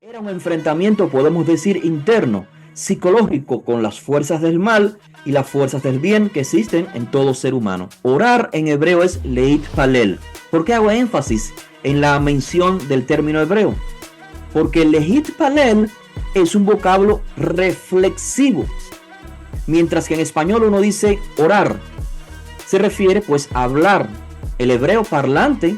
Era un enfrentamiento, podemos decir, interno, psicológico con las fuerzas del mal y las fuerzas del bien que existen en todo ser humano. Orar en hebreo es leit palel. ¿Por qué hago énfasis en la mención del término hebreo? Porque leit palel es un vocablo reflexivo, mientras que en español uno dice orar. Se refiere pues a hablar. El hebreo parlante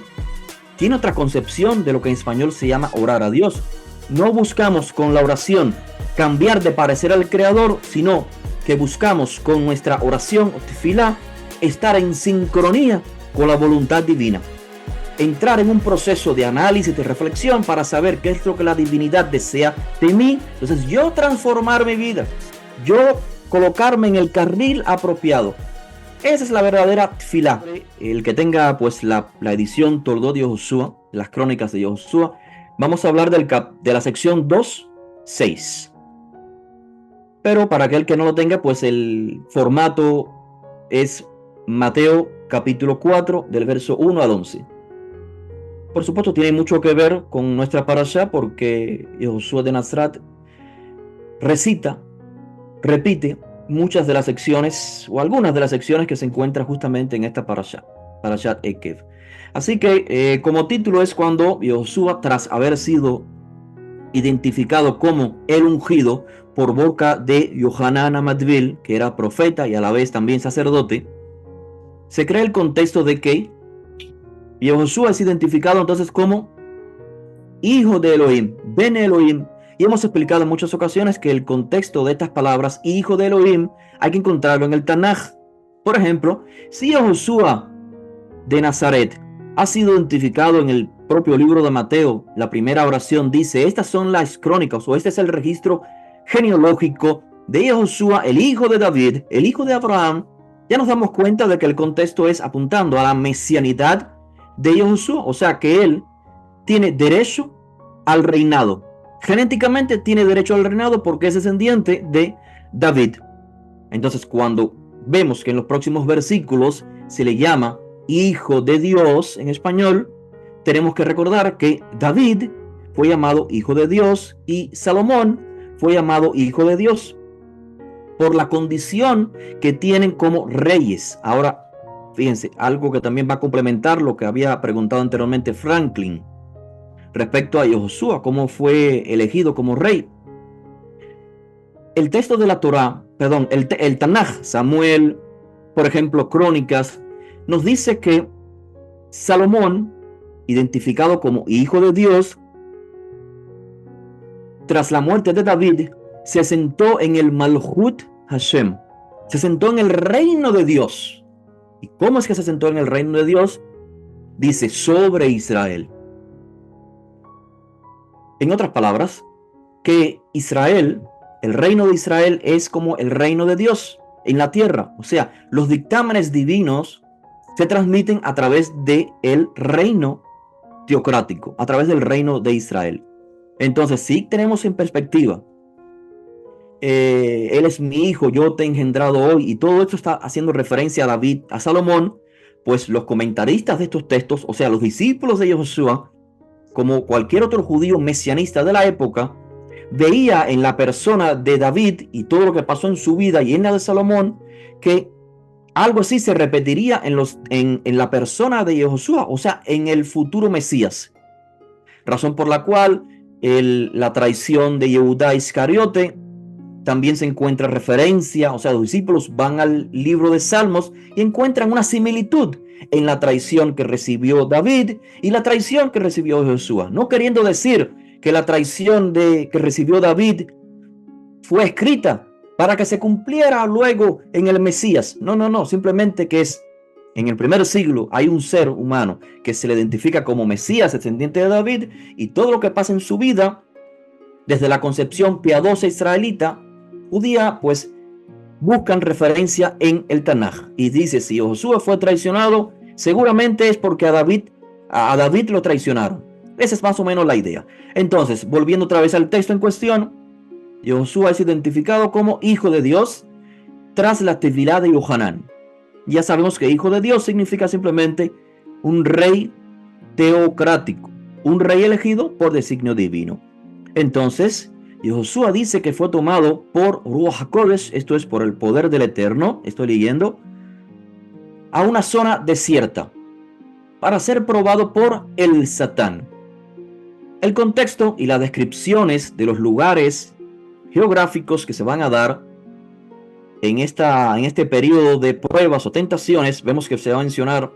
tiene otra concepción de lo que en español se llama orar a Dios. No buscamos con la oración cambiar de parecer al Creador, sino que buscamos con nuestra oración o tefilá estar en sincronía con la voluntad divina. Entrar en un proceso de análisis, de reflexión para saber qué es lo que la divinidad desea de mí. Entonces yo transformar mi vida, yo colocarme en el carril apropiado. Esa es la verdadera tefilá. El que tenga pues la edición Toldot de Yoshua, las crónicas de Yoshua, vamos a hablar de la sección 2.6. Pero para aquel que no lo tenga, pues el formato es Mateo capítulo 4 del verso 1 al 11. Por supuesto tiene mucho que ver con nuestra parashá porque Yoshua de Nazaret repite muchas de las secciones o algunas de las secciones que se encuentran justamente en esta parashat Ekev. Así que como título es cuando Yoshua, tras haber sido identificado como el ungido por boca de Yohanan Amadvil, que era profeta y a la vez también sacerdote, se crea el contexto de que Yoshua es identificado entonces como hijo de Elohim, Ben Elohim. Y hemos explicado en muchas ocasiones que el contexto de estas palabras, hijo de Elohim, hay que encontrarlo en el Tanaj. Por ejemplo, si Yoshua de Nazaret ha sido identificado en el propio libro de Mateo, la primera oración dice, estas son las crónicas, o este es el registro genealógico de Yoshua, el hijo de David, el hijo de Abraham. Ya nos damos cuenta de que el contexto es apuntando a la mesianidad de Yoshua, o sea que él tiene derecho al reinado. Genéticamente tiene derecho al reinado porque es descendiente de David. Entonces cuando vemos que en los próximos versículos se le llama hijo de Dios en español, tenemos que recordar que David fue llamado hijo de Dios y Salomón fue llamado hijo de Dios por la condición que tienen como reyes. Ahora, fíjense, algo que también va a complementar lo que había preguntado anteriormente Franklin respecto a Yoshua, cómo fue elegido como rey. El texto de la Torá, perdón, el Tanaj, Samuel, por ejemplo, Crónicas, nos dice que Salomón, identificado como hijo de Dios, tras la muerte de David, se sentó en el Malhut Hashem, se sentó en el reino de Dios. ¿Y cómo es que se sentó en el reino de Dios? Dice, sobre Israel. En otras palabras, que Israel, el reino de Israel es como el reino de Dios en la tierra. O sea, los dictámenes divinos se transmiten a través del reino teocrático, a través del reino de Israel. Entonces, si tenemos en perspectiva, él es mi hijo, yo te he engendrado hoy, y todo esto está haciendo referencia a David, a Salomón, pues los comentaristas de estos textos, o sea, los discípulos de Yoshua, como cualquier otro judío mesianista de la época, veía en la persona de David y todo lo que pasó en su vida y en la de Salomón, que algo así se repetiría en la persona de Yoshua, o sea, en el futuro Mesías. Razón por la cual la traición de Yehudá Iscariote también se encuentra referencia, o sea, los discípulos van al libro de Salmos y encuentran una similitud en la traición que recibió David y la traición que recibió Josué. No queriendo decir que la traición que recibió David fue escrita para que se cumpliera luego en el Mesías. No, simplemente que es en el primer siglo hay un ser humano que se le identifica como Mesías, descendiente de David, y todo lo que pasa en su vida, desde la concepción piadosa israelita, judía, pues buscan referencia en el Tanaj. Y dice, si Josué fue traicionado, seguramente es porque a David lo traicionaron. Esa es más o menos la idea. Entonces, volviendo otra vez al texto en cuestión, Josué es identificado como hijo de Dios tras la tefilá de Yohanan. Ya sabemos que hijo de Dios significa simplemente un rey teocrático, un rey elegido por designio divino. Entonces, Josué dice que fue tomado por Ruach HaKodesh, esto es por el poder del Eterno, estoy leyendo, a una zona desierta para ser probado por el Satán. El contexto y las descripciones de los lugares geográficos que se van a dar en este periodo de pruebas o tentaciones, vemos que se va a mencionar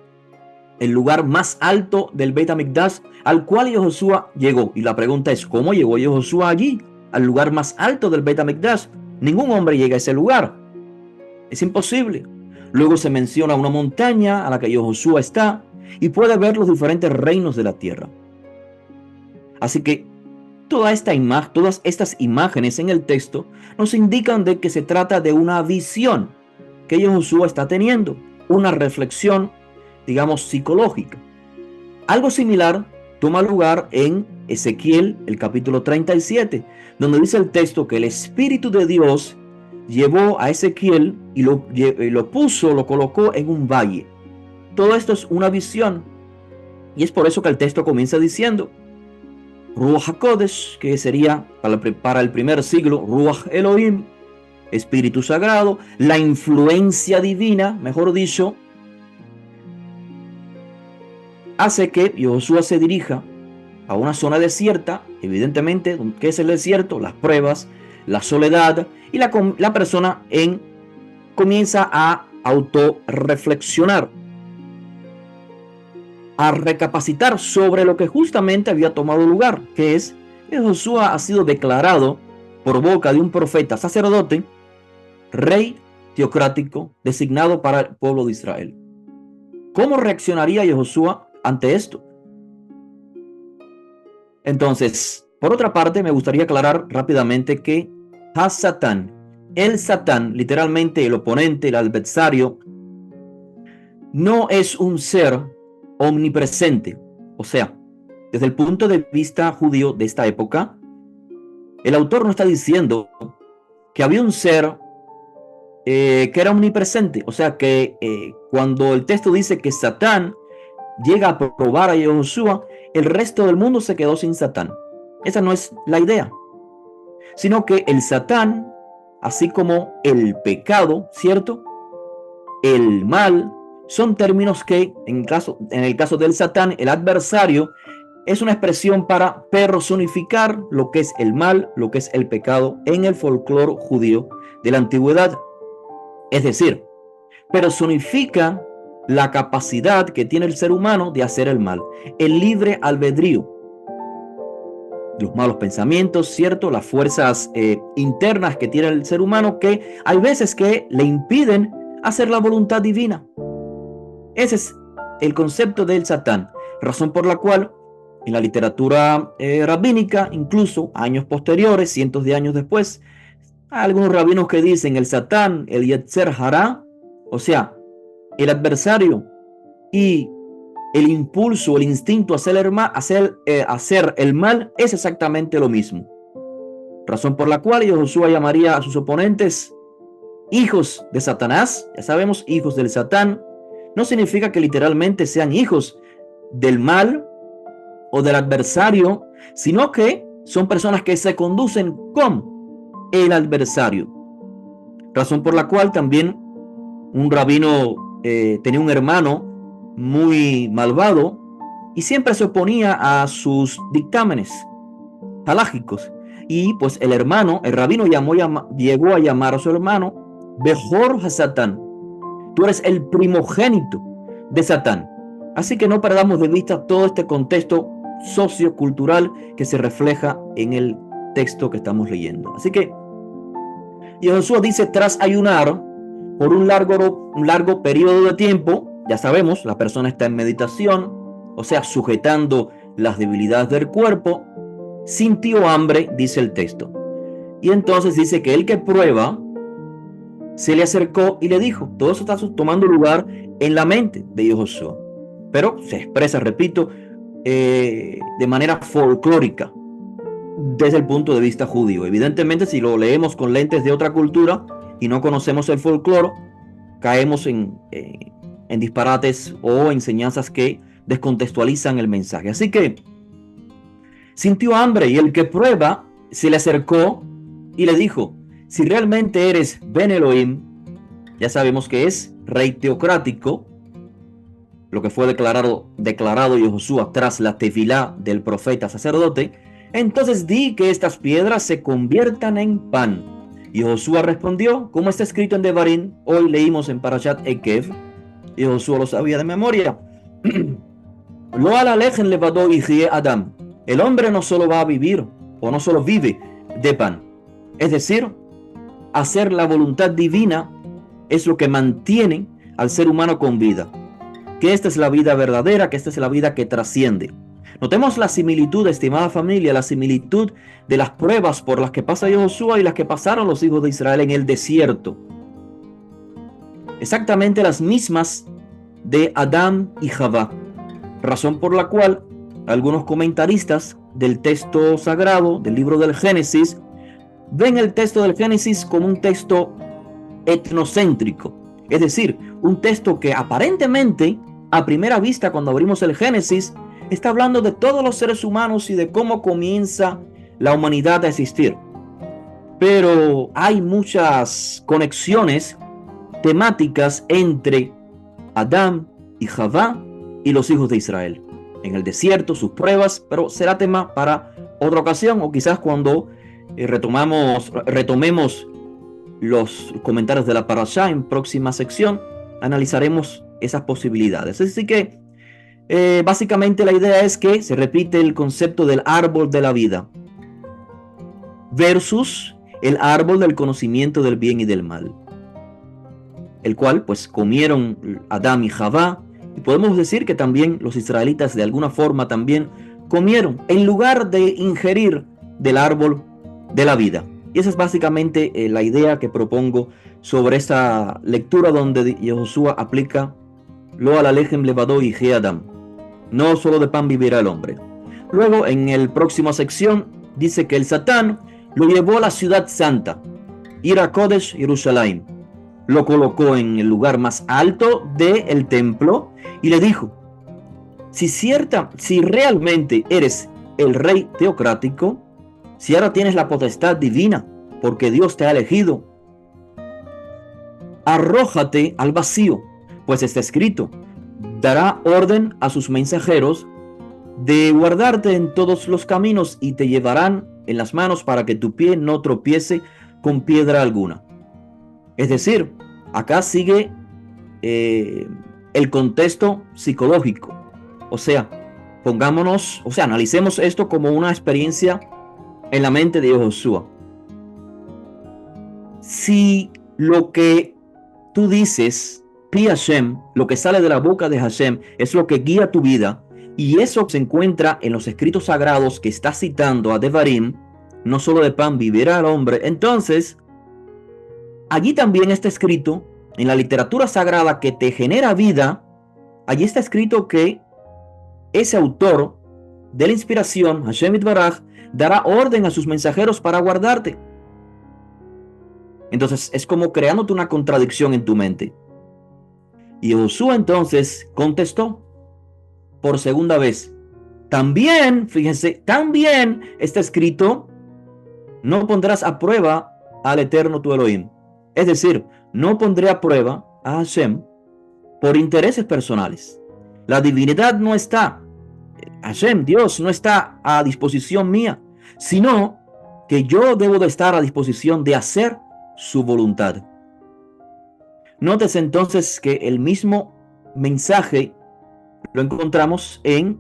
el lugar más alto del Beit HaMikdash al cual Josué llegó. Y la pregunta es, ¿cómo llegó Josué allí, al lugar más alto del Beit HaMikdash? Ningún hombre llega a ese lugar. Es imposible. Luego se menciona una montaña a la que Josué está y puede ver los diferentes reinos de la tierra. Así que todas estas imágenes en el texto nos indican de que se trata de una visión que Josué está teniendo, una reflexión, digamos, psicológica. Algo similar toma lugar en Ezequiel, el capítulo 37, donde dice el texto que el Espíritu de Dios llevó a Ezequiel y lo colocó en un valle. Todo esto es una visión. Y es por eso que el texto comienza diciendo, Ruach HaKodesh, que sería para el primer siglo, Ruach Elohim, Espíritu Sagrado, la influencia divina, mejor dicho, hace que Josué se dirija a una zona desierta, evidentemente, ¿qué es el desierto? Las pruebas, la soledad, y la persona comienza a autorreflexionar, a recapacitar sobre lo que justamente había tomado lugar, que es que Josué ha sido declarado por boca de un profeta sacerdote, rey teocrático, designado para el pueblo de Israel. ¿Cómo reaccionaría Josué ante esto? Entonces, por otra parte, me gustaría aclarar rápidamente que Hasatán, el Satán, literalmente el oponente, el adversario, no es un ser omnipresente. O sea, desde el punto de vista judío de esta época, el autor no está diciendo que había un ser que era omnipresente. O sea, que cuando el texto dice que Satán llega a probar a Josué, el resto del mundo se quedó sin Satán. Esa no es la idea, sino que el Satán, así como el pecado, ¿cierto? El mal, son términos que en el caso del Satán, el adversario, es una expresión para personificar lo que es el mal, lo que es el pecado en el folclore judío de la antigüedad. Es decir, personifica la capacidad que tiene el ser humano de hacer el mal, el libre albedrío, los malos pensamientos, ¿cierto? Las fuerzas internas que tiene el ser humano, que hay veces que le impiden hacer la voluntad divina. Ese es el concepto del Satán, razón por la cual en la literatura rabínica, incluso años posteriores, cientos de años después, hay algunos rabinos que dicen el Satán, el Yetzer Hará, o sea, el adversario y el impulso, el instinto a hacer el mal es exactamente lo mismo. Razón por la cual Josué llamaría a sus oponentes hijos de Satanás. Ya sabemos, hijos del Satán no significa que literalmente sean hijos del mal o del adversario, sino que son personas que se conducen con el adversario. Razón por la cual también un rabino tenía un hermano muy malvado y siempre se oponía a sus dictámenes halágicos. Y pues el rabino llegó a llamar a su hermano Bejor HaSatán. Tú eres el primogénito de Satán. Así que no perdamos de vista todo este contexto sociocultural que se refleja en el texto que estamos leyendo. Así que Josué dice, tras ayunar por un largo periodo de tiempo, ya sabemos, la persona está en meditación, o sea, sujetando las debilidades del cuerpo, sintió hambre, dice el texto. Y entonces dice que el que prueba se le acercó y le dijo, todo eso está tomando lugar en la mente de Josué, pero se expresa, repito, de manera folclórica desde el punto de vista judío. Evidentemente, si lo leemos con lentes de otra cultura y no conocemos el folclore, caemos en disparates o enseñanzas que descontextualizan el mensaje. Así que sintió hambre y el que prueba se le acercó y le dijo, si realmente eres Ben Elohim, ya sabemos que es rey teocrático, lo que fue declarado Josué tras la tefilá del profeta sacerdote, entonces di que estas piedras se conviertan en pan. Y Josué respondió, como está escrito en Devarim, hoy leímos en Parashat Ekev, y Josué lo sabía de memoria. Lo alalejen levadó y Adam. El hombre no solo va a vivir, o no solo vive de pan. Es decir, hacer la voluntad divina es lo que mantiene al ser humano con vida. Que esta es la vida verdadera, que esta es la vida que trasciende. Notemos la similitud, estimada familia, la similitud de las pruebas por las que pasa Josué y las que pasaron los hijos de Israel en el desierto. Exactamente las mismas de Adán y Javá, razón por la cual algunos comentaristas del texto sagrado, del libro del Génesis, ven el texto del Génesis como un texto etnocéntrico, es decir, un texto que aparentemente, a primera vista, cuando abrimos el Génesis, está hablando de todos los seres humanos y de cómo comienza la humanidad a existir. Pero hay muchas conexiones temáticas entre Adán y Javá y los hijos de Israel. En el desierto, sus pruebas, pero será tema para otra ocasión, o quizás cuando retomemos los comentarios de la Parashá en próxima sección, analizaremos esas posibilidades. Así que básicamente la idea es que se repite el concepto del árbol de la vida versus el árbol del conocimiento del bien y del mal, el cual pues comieron Adán y Javá, y podemos decir que también los israelitas de alguna forma también comieron en lugar de ingerir del árbol de la vida. Y esa es básicamente la idea que propongo sobre esta lectura donde Josué aplica lo alalejem levadó y Adam. No solo de pan vivirá el hombre. Luego, en la próxima sección, dice que el Satán lo llevó a la ciudad santa, Ira Kodesh, Jerusalén. Lo colocó en el lugar más alto del templo y le dijo, si realmente eres el rey teocrático, si ahora tienes la potestad divina, porque Dios te ha elegido, arrójate al vacío, pues está escrito, dará orden a sus mensajeros de guardarte en todos los caminos y te llevarán en las manos para que tu pie no tropiece con piedra alguna. Es decir, acá sigue el contexto psicológico. O sea, analicemos esto como una experiencia en la mente de Josué. Si lo que tú dices, Pi Hashem, lo que sale de la boca de Hashem, es lo que guía tu vida, y eso se encuentra en los escritos sagrados que está citando a Devarim, no solo de pan vivirá el hombre, entonces, allí también está escrito, en la literatura sagrada que te genera vida, allí está escrito que ese autor de la inspiración, Hashem Itbaraj, dará orden a sus mensajeros para guardarte. Entonces es como creándote una contradicción en tu mente. Y Josué entonces contestó por segunda vez. También, fíjense, también está escrito, no pondrás a prueba al Eterno tu Elohim. Es decir, no pondré a prueba a Hashem por intereses personales. La divinidad no está, Hashem, Dios, no está a disposición mía, sino que yo debo de estar a disposición de hacer su voluntad. Nótese entonces que el mismo mensaje lo encontramos en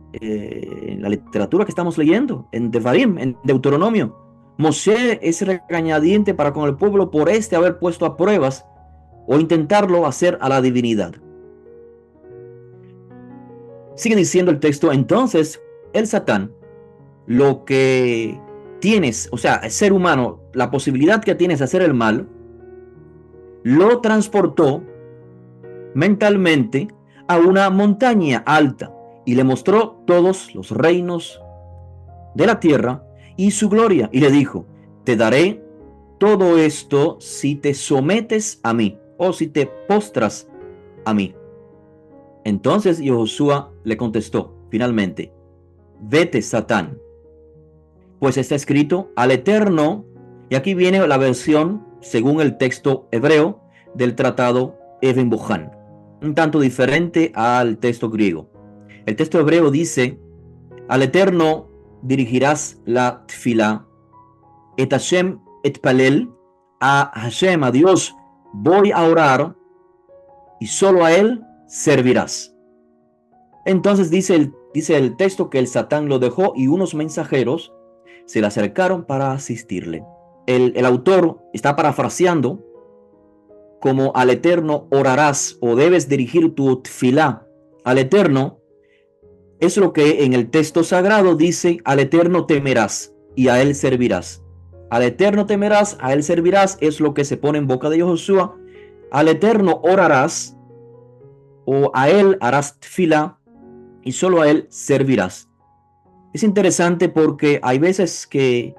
la literatura que estamos leyendo, en Devarim, en Deuteronomio. Moshe es regañadiente para con el pueblo por haber puesto a pruebas o intentarlo hacer a la divinidad. Sigue diciendo el texto, entonces el Satán, lo que tienes, o sea, el ser humano, la posibilidad que tienes de hacer el mal, lo transportó mentalmente a una montaña alta y le mostró todos los reinos de la tierra y su gloria, y le dijo, te daré todo esto si te sometes a mí o si te postras a mí. Entonces Josué le contestó finalmente, vete, Satán, pues está escrito al Eterno, y aquí viene la versión según el texto hebreo del tratado Even Bohan, un tanto diferente al texto griego. El texto hebreo dice: al Eterno dirigirás la tfilá, et Hashem et palel, a Hashem, a Dios, voy a orar, y solo a Él servirás. Entonces dice el texto que el Satán lo dejó y unos mensajeros se le acercaron para asistirle. El autor está parafraseando como al Eterno orarás, o debes dirigir tu tfilá al Eterno. Es lo que en el texto sagrado dice: al Eterno temerás y a Él servirás. Al Eterno temerás, a Él servirás, es lo que se pone en boca de Yoshua. Al Eterno orarás, o a Él harás tfilá, y solo a Él servirás. Es interesante porque hay veces que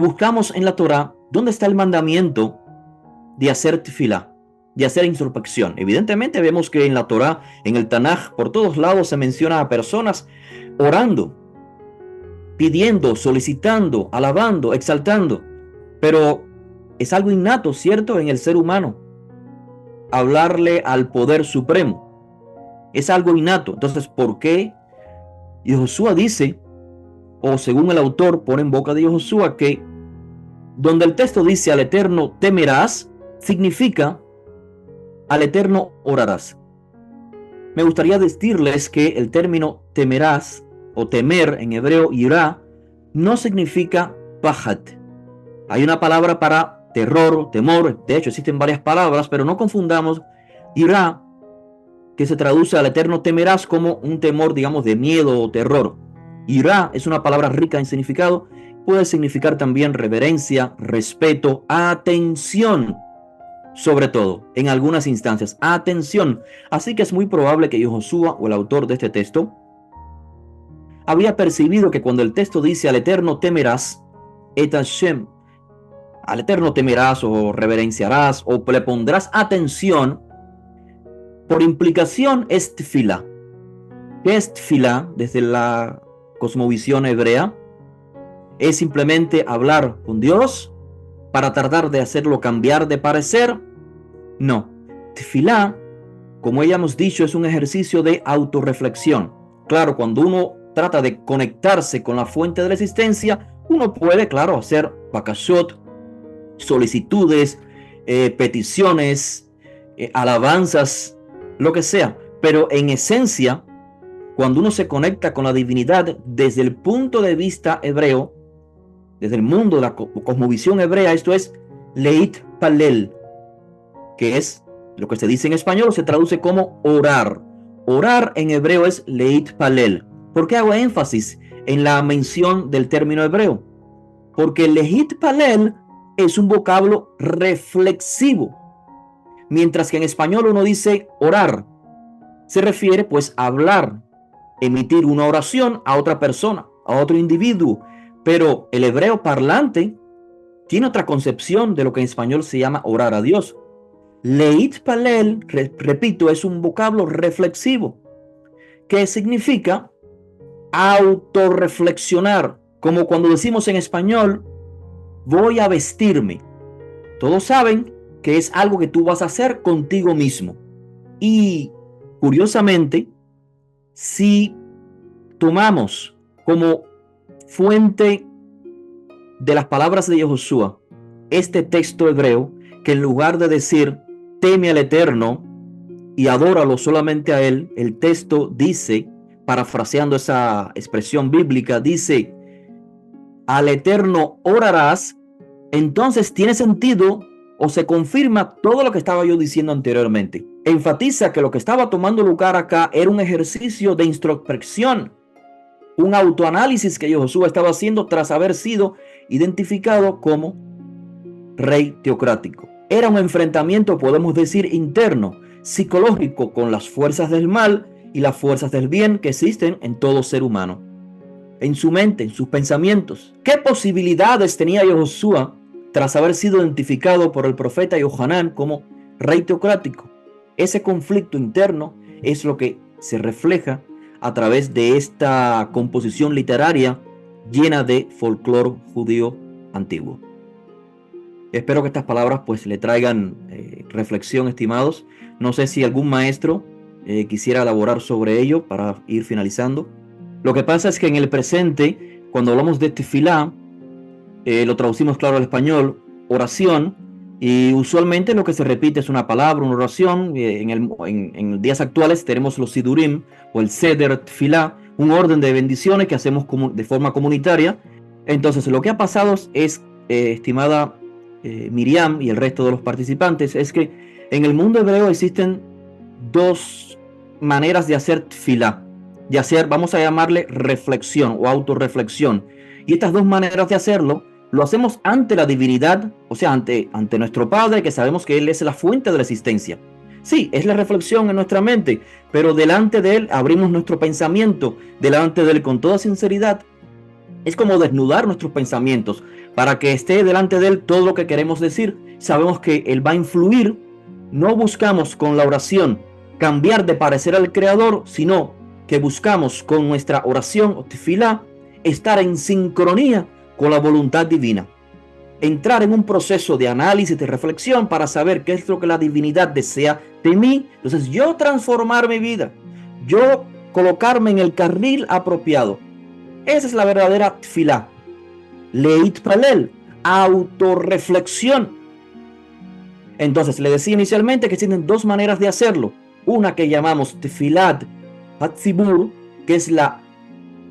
buscamos en la Torá dónde está el mandamiento de hacer tefilá, de hacer introspección. Evidentemente vemos que en la Torá, en el Tanaj, por todos lados se menciona a personas orando, pidiendo, solicitando, alabando, exaltando. Pero es algo innato, ¿cierto?, en el ser humano, hablarle al poder supremo. Es algo innato. Entonces, ¿por qué Yoshua dice, o según el autor pone en boca de Yoshua, que donde el texto dice al Eterno temerás, significa al Eterno orarás? Me gustaría decirles que el término temerás o temer en hebreo, yirá, no significa pahat. Hay una palabra para terror, temor, de hecho existen varias palabras, pero no confundamos yirá, que se traduce al Eterno temerás, como un temor, digamos, de miedo o terror. Yirá es una palabra rica en significado, puede significar también reverencia, respeto, atención, sobre todo en algunas instancias, atención. Así que es muy probable que Yoshua, o el autor de este texto, había percibido que cuando el texto dice al Eterno temerás, et Hashem, al Eterno temerás o reverenciarás o le pondrás atención, por implicación es tefilá. ¿Qué es tefilá desde la cosmovisión hebrea? Es simplemente hablar con Dios para tratar de hacerlo cambiar de parecer. No, tefilá, como ya hemos dicho, es un ejercicio de autorreflexión. Claro, cuando uno trata de conectarse con la fuente de la existencia, uno puede, claro, hacer bakashot, solicitudes, peticiones, alabanzas, lo que sea. Pero en esencia, cuando uno se conecta con la divinidad desde el punto de vista hebreo, desde el mundo de la cosmovisión hebrea, esto es leit palel, que es lo que se dice en español, se traduce como orar. Orar en hebreo es leit palel. ¿Por qué hago énfasis en la mención del término hebreo? Porque leit palel es un vocablo reflexivo, mientras que en español uno dice orar. Se refiere pues a hablar, emitir una oración a otra persona, a otro individuo. Pero el hebreo parlante tiene otra concepción de lo que en español se llama orar a Dios. Leit palel, repito, es un vocablo reflexivo que significa autorreflexionar, como cuando decimos en español voy a vestirme. Todos saben que es algo que tú vas a hacer contigo mismo. Y curiosamente, si tomamos como fuente de las palabras de Yoshua este texto hebreo, que en lugar de decir teme al Eterno y adóralo solamente a Él, el texto dice, parafraseando esa expresión bíblica, dice al Eterno orarás. Entonces tiene sentido, o se confirma todo lo que estaba yo diciendo anteriormente. Enfatiza que lo que estaba tomando lugar acá era un ejercicio de introspección, un autoanálisis que Yoshua estaba haciendo tras haber sido identificado como rey teocrático. Era un enfrentamiento, podemos decir, interno, psicológico, con las fuerzas del mal y las fuerzas del bien que existen en todo ser humano, en su mente, en sus pensamientos. ¿Qué posibilidades tenía Yoshua tras haber sido identificado por el profeta Yohanan como rey teocrático? Ese conflicto interno es lo que se refleja a través de esta composición literaria llena de folclore judío antiguo. Espero que estas palabras pues le traigan reflexión, estimados. No sé si algún maestro quisiera elaborar sobre ello para ir finalizando. Lo que pasa es que en el presente, cuando hablamos de tefilá, lo traducimos claro al español, oración, y usualmente lo que se repite es una palabra, una oración. En días actuales tenemos los sidurim o el seder tefilá, un orden de bendiciones que hacemos de forma comunitaria. Entonces lo que ha pasado es, estimada Miriam y el resto de los participantes, es que en el mundo hebreo existen dos maneras de hacer tefilá, de hacer, vamos a llamarle reflexión o autorreflexión. Y estas dos maneras de hacerlo lo hacemos ante la divinidad, o sea, ante nuestro Padre, que sabemos que Él es la fuente de la existencia. Sí, es la reflexión en nuestra mente, pero delante de Él abrimos nuestro pensamiento, delante de Él con toda sinceridad. Es como desnudar nuestros pensamientos para que esté delante de Él todo lo que queremos decir. Sabemos que Él va a influir. No buscamos con la oración cambiar de parecer al Creador, sino que buscamos con nuestra oración o tefilá estar en sincronía con la voluntad divina. Entrar en un proceso de análisis, de reflexión para saber qué es lo que la divinidad desea de mí. Entonces yo transformar mi vida, yo colocarme en el carril apropiado. Esa es la verdadera tefilá. Leit palel, autorreflexión. Entonces le decía inicialmente que existen dos maneras de hacerlo. Una que llamamos tefilat hatzibur, que es la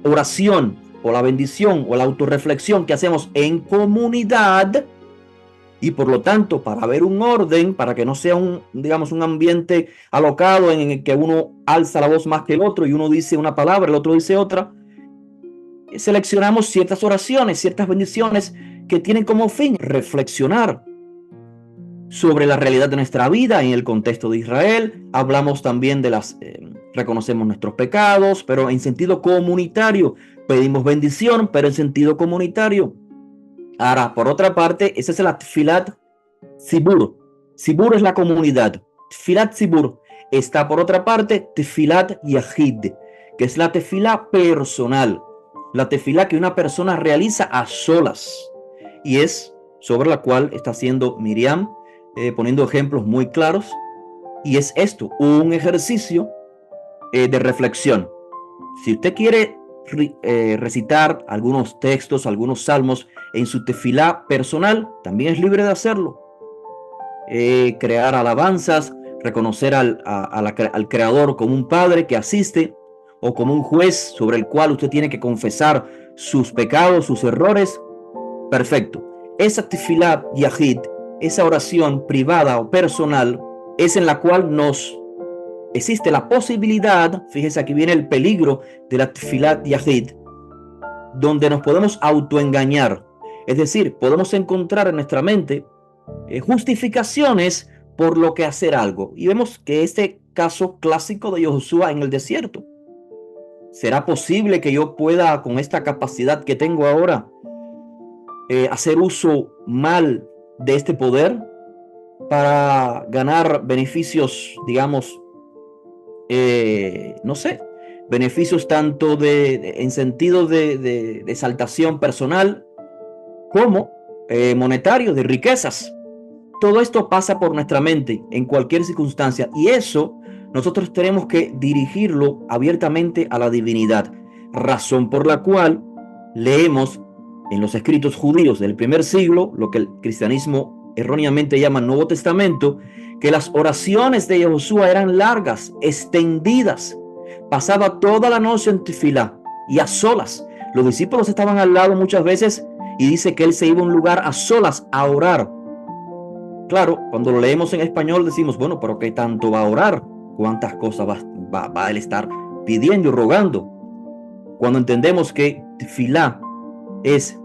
oración o la bendición o la autorreflexión que hacemos en comunidad, y por lo tanto para ver un orden, para que no sea un ambiente alocado en el que uno alza la voz más que el otro y uno dice una palabra, el otro dice otra. Seleccionamos ciertas oraciones, ciertas bendiciones que tienen como fin reflexionar sobre la realidad de nuestra vida en el contexto de Israel. Hablamos también de reconocemos nuestros pecados, pero en sentido comunitario. Pedimos bendición, pero en sentido comunitario. Ahora, por otra parte, esa es la Tfilat Tzibur. Tzibur es la comunidad. Tfilat Tzibur. Está por otra parte Tfilat Yahid, que es la tefilá personal. La tefilá que una persona realiza a solas. Y es sobre la cual está haciendo Miriam, poniendo ejemplos muy claros. Y es esto, un ejercicio de reflexión. Si usted quiere recitar algunos textos, algunos salmos en su tefilá personal, también es libre de hacerlo. Crear alabanzas, reconocer al Creador como un padre que asiste o como un juez sobre el cual usted tiene que confesar sus pecados, sus errores. Perfecto. Esa tefilá yahid, esa oración privada o personal, es en la cual existe la posibilidad, fíjese, aquí viene el peligro de la tefilá yahid, donde nos podemos autoengañar. Es decir, podemos encontrar en nuestra mente justificaciones por lo que hacer algo. Y vemos que este caso clásico de Josué en el desierto. ¿Será posible que yo pueda, con esta capacidad que tengo ahora, hacer uso mal de este poder para ganar beneficios, digamos, no sé, beneficios tanto en sentido de exaltación personal como monetario, de riquezas? Todo esto pasa por nuestra mente en cualquier circunstancia, y eso nosotros tenemos que dirigirlo abiertamente a la divinidad, razón por la cual leemos en los escritos judíos del primer siglo, lo que el cristianismo erróneamente llama Nuevo Testamento, que las oraciones de Josué eran largas, extendidas. Pasaba toda la noche en tefilá y a solas. Los discípulos estaban al lado muchas veces, y dice que él se iba a un lugar a solas a orar. Claro, cuando lo leemos en español decimos, bueno, pero ¿qué tanto va a orar? ¿Cuántas cosas va a él estar pidiendo y rogando? Cuando entendemos que tefilá es,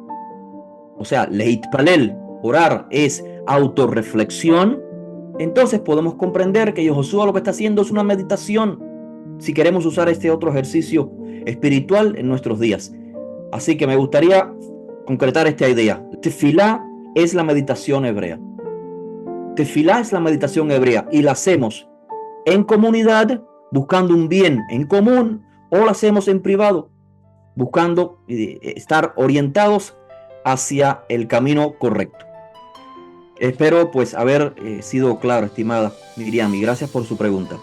o sea, leit palel, orar, es autorreflexión, entonces podemos comprender que Josué lo que está haciendo es una meditación, si queremos usar este otro ejercicio espiritual en nuestros días. Así que me gustaría concretar esta idea. Tefilá es la meditación hebrea. Tefilá es la meditación hebrea, y la hacemos en comunidad, buscando un bien en común, o la hacemos en privado. buscando estar orientados hacia el camino correcto. Espero pues haber sido claro, estimada Miriam, y gracias por su pregunta.